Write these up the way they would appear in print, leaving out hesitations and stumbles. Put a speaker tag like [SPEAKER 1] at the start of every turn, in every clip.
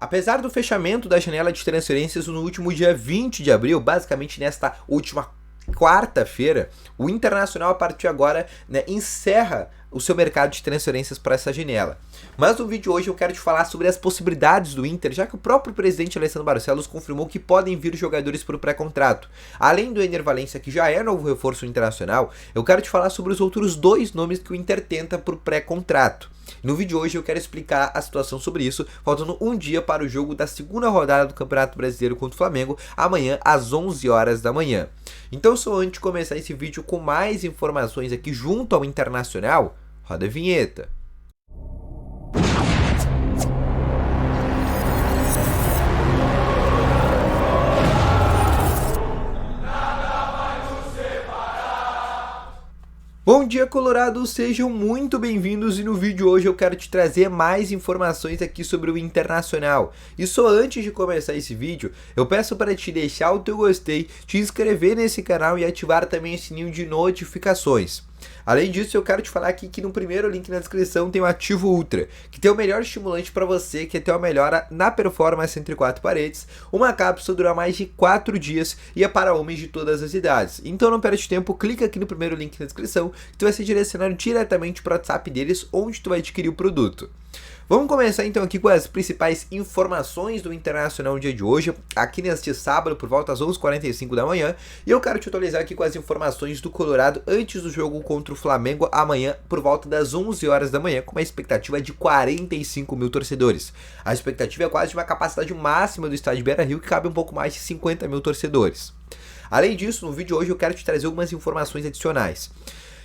[SPEAKER 1] Apesar do fechamento da janela de transferências no último dia 20 de abril, basicamente nesta última quarta-feira, o Internacional a partir de agora encerra o seu mercado de transferências para essa janela. Mas no vídeo de hoje eu quero te falar sobre as possibilidades do Inter, já que o próprio presidente Alessandro Barcelos confirmou que podem vir jogadores por pré-contrato. Além do Ener Valencia, que já é novo reforço internacional, eu quero te falar sobre os outros dois nomes que o Inter tenta por pré-contrato. No vídeo de hoje eu quero explicar a situação sobre isso, faltando um dia para o jogo da segunda rodada do Campeonato Brasileiro contra o Flamengo, amanhã às 11 horas da manhã. Então, só antes de começar esse vídeo com mais informações aqui junto ao Internacional, roda a vinheta. Bom dia, Colorado, sejam muito bem-vindos e no vídeo de hoje eu quero te trazer mais informações aqui sobre o Internacional. E só antes de começar esse vídeo, eu peço para te deixar o teu gostei, te inscrever nesse canal e ativar também o sininho de notificações. Além disso, eu quero te falar aqui que no primeiro link na descrição tem o Ativo Ultra, que tem o melhor estimulante para você, que é ter uma melhora na performance entre quatro paredes. Uma cápsula dura mais de 4 dias e é para homens de todas as idades. Então não perde tempo, clica aqui no primeiro link na descrição, que tu vai ser direcionado diretamente para o WhatsApp deles, onde tu vai adquirir o produto. Vamos começar então aqui com as principais informações do Internacional no dia de hoje, aqui neste sábado por volta às 11h45 da manhã, e eu quero te atualizar aqui com as informações do Colorado antes do jogo contra o Flamengo amanhã por volta das 11 horas da manhã, com uma expectativa de 45 mil torcedores. A expectativa é quase de uma capacidade máxima do estádio Beira-Rio, que cabe um pouco mais de 50 mil torcedores. Além disso, no vídeo de hoje eu quero te trazer algumas informações adicionais.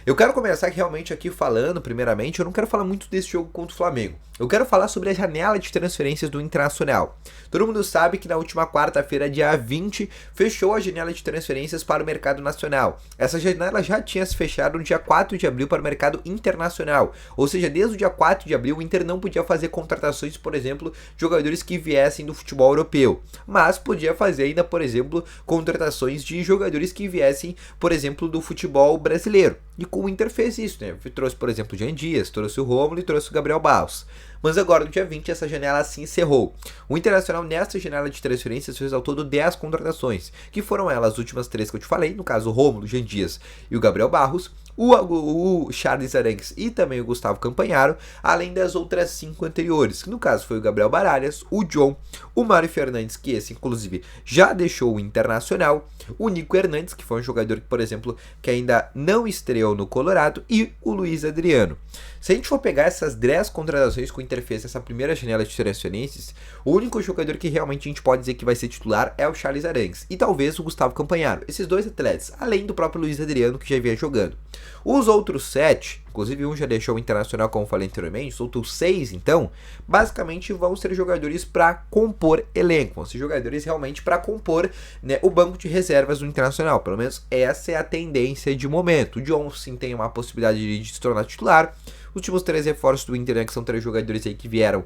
[SPEAKER 1] Eu quero começar realmente aqui falando, primeiramente, eu não quero falar muito desse jogo contra o Flamengo. Eu quero falar sobre a janela de transferências do Internacional. Todo mundo sabe que na última quarta-feira, dia 20, fechou a janela de transferências para o mercado nacional. Essa janela já tinha se fechado no dia 4 de abril para o mercado internacional. Ou seja, desde o dia 4 de abril, o Inter não podia fazer contratações, por exemplo, de jogadores que viessem do futebol europeu. Mas podia fazer ainda, por exemplo, contratações de jogadores que viessem, por exemplo, do futebol brasileiro. E como o Inter fez isso, né? Trouxe, por exemplo, o Jean Dias, trouxe o Rômulo e trouxe o Gabriel Barros. Mas agora, no dia 20, essa janela se encerrou. O Internacional, nessa janela de transferências, fez ao todo 10 contratações, que foram elas as últimas 3 que eu te falei, no caso o Rômulo, o Jean Dias e o Gabriel Barros, o Charles Arangues e também o Gustavo Campanharo, além das outras 5 anteriores, que no caso foi o Gabriel Baralhas, o John, o Mário Fernandes, que esse inclusive já deixou o Internacional, o Nico Hernandes, que foi um jogador que, por exemplo, que ainda não estreou no Colorado, e o Luiz Adriano. Se a gente for pegar essas 10 contratações que o Inter fez nessa primeira janela de transferências, o único jogador que realmente a gente pode dizer que vai ser titular é o Charles Arangues e talvez o Gustavo Campanharo. Esses dois atletas, além do próprio Luiz Adriano, que já vinha jogando. Os outros 7, inclusive um já deixou o Internacional, como falei anteriormente, os outros 6, então, basicamente vão ser jogadores para compor elenco, vão ser jogadores realmente para compor, né, o banco de reservas do Internacional. Pelo menos essa é a tendência de momento. O John sim tem uma possibilidade de se tornar titular. Os últimos 3 reforços do Inter, né, que são 3 jogadores aí que vieram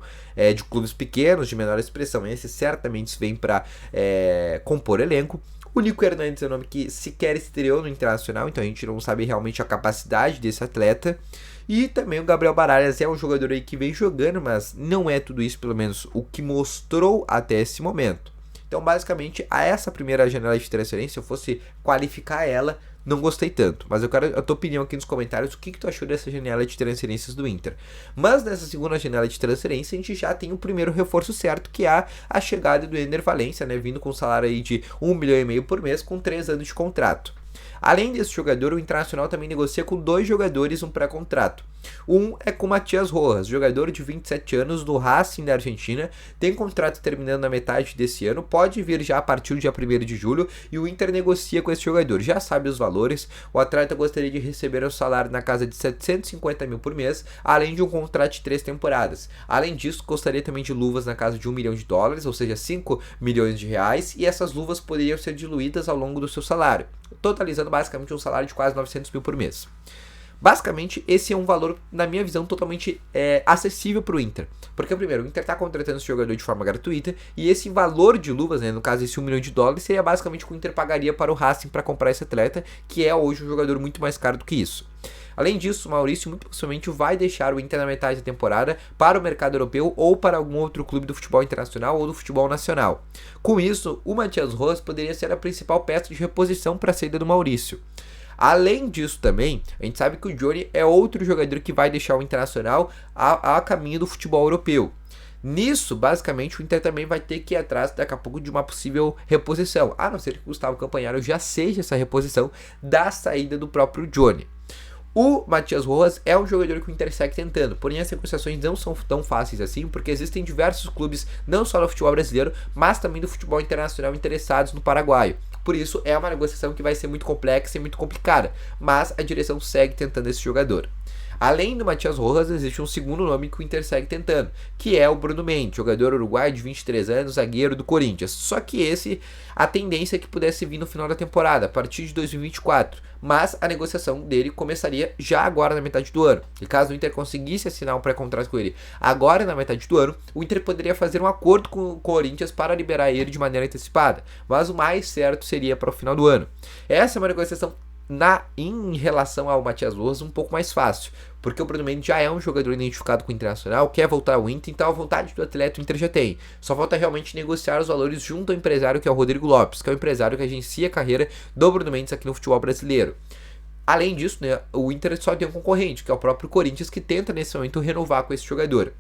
[SPEAKER 1] de clubes pequenos, de menor expressão, esses certamente vêm para compor elenco. O Nico Hernandes é um nome que sequer estreou no Internacional, então a gente não sabe realmente a capacidade desse atleta. E também o Gabriel Baralhas é um jogador aí que vem jogando, mas não é tudo isso, pelo menos o que mostrou até esse momento. Então, basicamente, a essa primeira janela de transferência, se eu fosse qualificar ela, não gostei tanto, mas eu quero a tua opinião aqui nos comentários, o que tu achou dessa janela de transferências do Inter. Mas nessa segunda janela de transferência, a gente já tem o primeiro reforço certo, que é a chegada do Ener Valencia, né, vindo com um salário aí de 1,5 milhão por mês, com 3 anos de contrato. Além desse jogador, o Internacional também negocia com 2 jogadores um pré-contrato. Um é com Matias Rojas, jogador de 27 anos do Racing da Argentina, tem contrato terminando na metade desse ano, pode vir já a partir do dia 1º de julho e o Inter negocia com esse jogador, já sabe os valores, o atleta gostaria de receber um salário na casa de 750 mil por mês, além de um contrato de 3 temporadas. Além disso, gostaria também de luvas na casa de $1 milhão, ou seja, 5 milhões de reais, e essas luvas poderiam ser diluídas ao longo do seu salário, totalizando basicamente um salário de quase 900 mil por mês. Basicamente, esse é um valor, na minha visão, totalmente acessível para o Inter. Porque, primeiro, o Inter está contratando esse jogador de forma gratuita, e esse valor de luvas, né, no caso esse $1 milhão, seria basicamente o que o Inter pagaria para o Racing para comprar esse atleta, que é hoje um jogador muito mais caro do que isso. Além disso, o Maurício muito possivelmente vai deixar o Inter na metade da temporada para o mercado europeu ou para algum outro clube do futebol internacional ou do futebol nacional. Com isso, o Matias Rojas poderia ser a principal peça de reposição para a saída do Maurício. Além disso também, a gente sabe que o Johnny é outro jogador que vai deixar o Internacional a caminho do futebol europeu. Nisso, basicamente, o Inter também vai ter que ir atrás daqui a pouco de uma possível reposição, a não ser que o Gustavo Campanaro já seja essa reposição da saída do próprio Johnny. O Matias Rojas é um jogador que o Inter segue tentando, porém as negociações não são tão fáceis assim, porque existem diversos clubes, não só no futebol brasileiro, mas também do futebol internacional interessados no paraguaio. Por isso é uma negociação que vai ser muito complexa e muito complicada, mas a direção segue tentando esse jogador. Além do Matias Rojas, existe um segundo nome que o Inter segue tentando, que é o Bruno Mendes, jogador uruguaio de 23 anos, zagueiro do Corinthians. Só que a tendência é que pudesse vir no final da temporada, a partir de 2024. Mas a negociação dele começaria já agora na metade do ano. E caso o Inter conseguisse assinar um pré-contrato com ele agora na metade do ano, o Inter poderia fazer um acordo com o Corinthians para liberar ele de maneira antecipada. Mas o mais certo seria para o final do ano. Essa é uma negociação em relação ao Matias Rojas um pouco mais fácil, porque o Bruno Mendes já é um jogador identificado com o Internacional, quer voltar ao Inter, então a vontade do atleta o Inter já tem. Só falta realmente negociar os valores junto ao empresário, que é o Rodrigo Lopes, que é o empresário que agencia a carreira do Bruno Mendes aqui no futebol brasileiro. Além disso, né, o Inter só tem um concorrente, que é o próprio Corinthians, que tenta nesse momento renovar com esse jogador.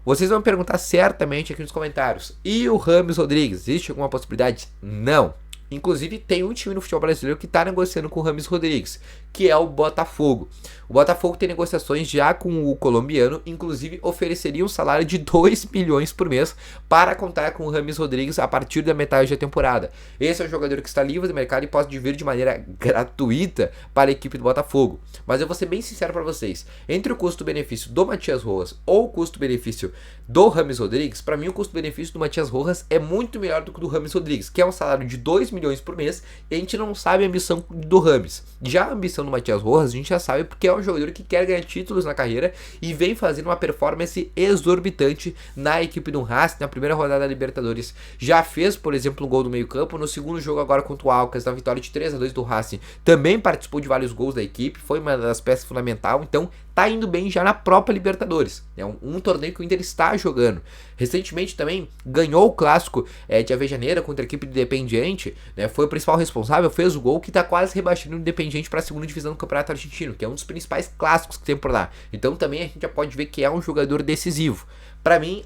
[SPEAKER 1] Vocês vão perguntar certamente aqui nos comentários: e o Rames Rodrigues, existe alguma possibilidade? Não. Inclusive, tem um time no futebol brasileiro que está negociando com o Rames Rodrigues, que é o Botafogo. O Botafogo tem negociações já com o colombiano, inclusive ofereceria um salário de 2 milhões por mês para contar com o Rames Rodrigues a partir da metade da temporada. Esse é um jogador que está livre do mercado e pode vir de maneira gratuita para a equipe do Botafogo. Mas eu vou ser bem sincero para vocês, entre o custo-benefício do Matias Rojas ou o custo-benefício do Rames Rodrigues, para mim o custo-benefício do Matias Rojas é muito melhor do que o do Rames Rodrigues, que é um salário de 2 milhões por mês, e a gente não sabe a ambição do Rames. Já a ambição do Matias Rojas a gente já sabe, porque é um jogador que quer ganhar títulos na carreira e vem fazendo uma performance exorbitante na equipe do Racing. Na primeira rodada da Libertadores já fez, por exemplo, um gol do meio campo. No segundo jogo agora contra o Alcas, na vitória de 3-2 do Racing, também participou de vários gols da equipe, foi uma das peças fundamentais, então tá indo bem já na própria Libertadores. É um torneio que o Inter está jogando. Recentemente também ganhou o clássico de Avejaneira contra a equipe do Independiente, né? Foi o principal responsável, fez o gol que tá quase rebaixando o Independiente para a segunda divisão do Campeonato Argentino, que é um dos principais clássicos que tem por lá. Então também a gente já pode ver que é um jogador decisivo. Para mim,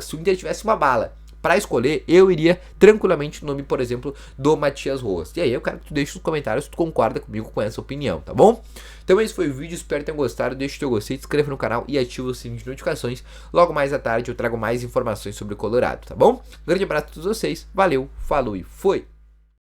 [SPEAKER 1] se o Inter tivesse uma bala para escolher, eu iria tranquilamente no nome, por exemplo, do Matias Rojas. E aí eu quero que tu deixe nos comentários se tu concorda comigo com essa opinião, tá bom? Então esse foi o vídeo, espero que tenham gostado. Deixa o teu gostei, se inscreva no canal e ativa o sininho de notificações. Logo mais à tarde eu trago mais informações sobre o Colorado, tá bom? Um grande abraço a todos vocês, valeu, falou e fui!